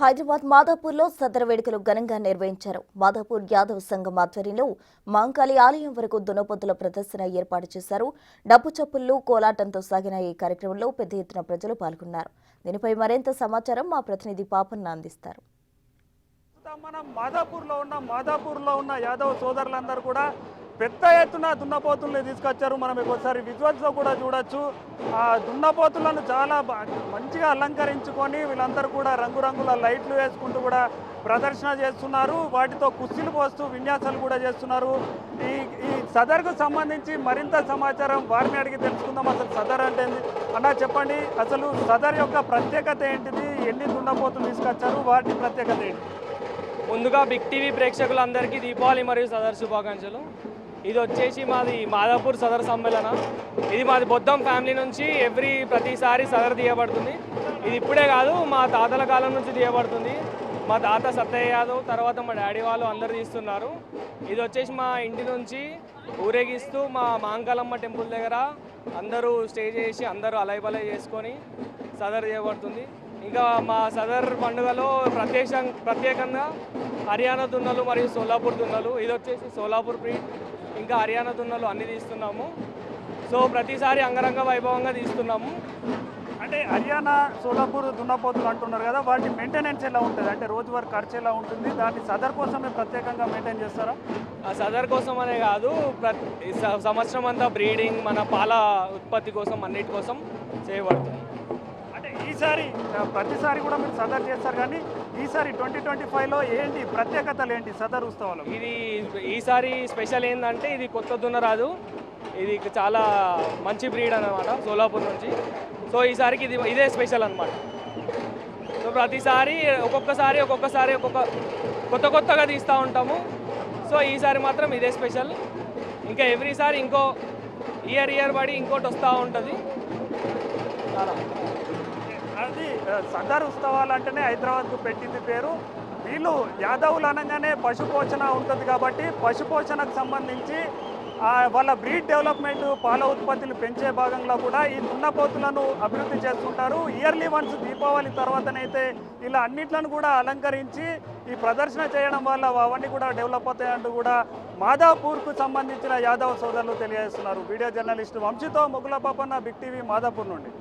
హైదరాబాద్ మాదాపూర్లో సదర వేడుకలు ఘనంగా నిర్వహించారు. మాదాపూర్ యాదవ్ సంఘం ఆధ్వర్యంలో మాంకాళి ఆలయం వరకు దున్నపోతుల ప్రదర్శన ఏర్పాటు చేశారు. డప్పు చప్పుళ్లు, కోలాటంతో సాగిన ఈ కార్యక్రమంలో పెద్ద ఎత్తున ప్రజలు పాల్గొన్నారు. దీనిపై మరింత సమాచారం మా ప్రతినిధి పాపన్న అందిస్తారు. మనం మాదాపూర్లో ఉన్న యాదవ్ సోదరులందరూ కూడా పెద్ద ఎత్తున దున్నపోతుల్ని తీసుకొచ్చారు. మనం ఒకసారి విజువల్స్లో కూడా చూడొచ్చు. ఆ దున్నపోతులను చాలా మంచిగా అలంకరించుకొని వీళ్ళందరూ కూడా రంగురంగుల లైట్లు వేసుకుంటూ కూడా ప్రదర్శన చేస్తున్నారు. వాటితో కుస్తీలు పోస్తూ విన్యాసాలు కూడా చేస్తున్నారు. ఈ సదర్కు సంబంధించి మరింత సమాచారం వారిని అడిగి తెలుసుకుందాం. అసలు సదర్ అంటే ఏంది అన్నా చెప్పండి. అసలు సదర్ యొక్క ప్రత్యేకత ఏంటిది? ఎన్ని దున్నపోతులు తీసుకొచ్చారు? వాటి ప్రత్యేకత ఏంటి? ముందుగా బిగ్ టీవీ ప్రేక్షకులందరికీ దీపావళి మరియు సదర్ శుభాకాంక్షలు. ఇది వచ్చేసి మాది మాదాపూర్ సదర్ సమ్మేళన. ఇది మాది బొద్దం ఫ్యామిలీ నుంచి ప్రతిసారి సదర్ తీయబడుతుంది. ఇది ఇప్పుడే కాదు, మా తాతల కాలం నుంచి తీయబడుతుంది. మా తాత సత్తయ్య యాదవ్, తర్వాత మా డాడీ వాళ్ళు అందరు తీస్తున్నారు. ఇది వచ్చేసి మా ఇంటి నుంచి ఊరేగిస్తూ మా మాంకాలమ్మ టెంపుల్ దగ్గర అందరూ స్టే చేసి అందరూ అలైబలై చేసుకొని సదర్ తీయబడుతుంది. ఇంకా మా సదర్ పండుగలో ప్రత్యేకంగా హర్యానా దున్నలు మరియు సోలాపూర్ దున్నలు, ఇది వచ్చేసి సోలాపూర్ బ్రీడ్, ఇంకా హర్యానా దున్నలు అన్నీ తీస్తున్నాము. సో ప్రతిసారి అంగరంగ వైభవంగా తీస్తున్నాము. అంటే హర్యానా సోలాపూర్ దున్నపోతులు అంటున్నారు కదా, వాటి మెయింటెనెన్స్ ఎలా ఉంటుంది? అంటే రోజువారీ ఖర్చు ఎలా ఉంటుంది? దాన్ని సదర్ కోసమే ప్రత్యేకంగా మెయింటైన్ చేస్తారా? ఆ సదర్ కోసం అనే కాదు, సంవత్సరం అంతా బ్రీడింగ్, మన పాల ఉత్పత్తి కోసం, అన్నిటి కోసం చేయబడుతుంది. ఈసారి ప్రతిసారి కూడా మీరు సదర్ చేస్తారు, కానీ ఈసారి 2025లో ఏంటి ప్రత్యేకతలు ఏంటి సదర్ ఉత్సవాలు? ఇది ఈసారి స్పెషల్ ఏంటంటే ఇది కొత్త దున్నరాజు. ఇది చాలా మంచి బ్రీడ్ అన్నమాట, సోలాపూర్ నుంచి. సో ఈసారికి ఇదే స్పెషల్ అనమాట. సో ప్రతిసారి ఒక్కొక్కసారి కొత్తగా తీస్తూ ఉంటాము. సో ఈసారి మాత్రం ఇదే స్పెషల్. ఇంకా ఎవ్రీసారి ఇంకో ఇయర్ పడి ఇంకోటి వస్తూ ఉంటుంది. చాలా అది సదర్ ఉత్సవాలు అంటేనే హైదరాబాద్కు పెట్టింది పేరు. వీళ్ళు యాదవులు అనగానే పశుపోషణ ఉంటుంది కాబట్టి పశుపోషణకు సంబంధించి వాళ్ళ బ్రీడ్ డెవలప్మెంట్, పాల ఉత్పత్తిని పెంచే భాగంలో కూడా ఈ దున్నపోతులను అభివృద్ధి చేస్తుంటారు. ఇయర్లీ వన్స్ దీపావళి తర్వాతనైతే ఇలా అన్నిట్లను కూడా అలంకరించి ఈ ప్రదర్శన చేయడం వల్ల అవన్నీ కూడా డెవలప్ అవుతాయంటూ కూడా మాదాపూర్కు సంబంధించిన యాదవ్ సోదరులు తెలియజేస్తున్నారు. వీడియో జర్నలిస్ట్ వంశీతో మొగుల పాపన్న, బిగ్ టీవీ, మాదాపూర్ నుండి.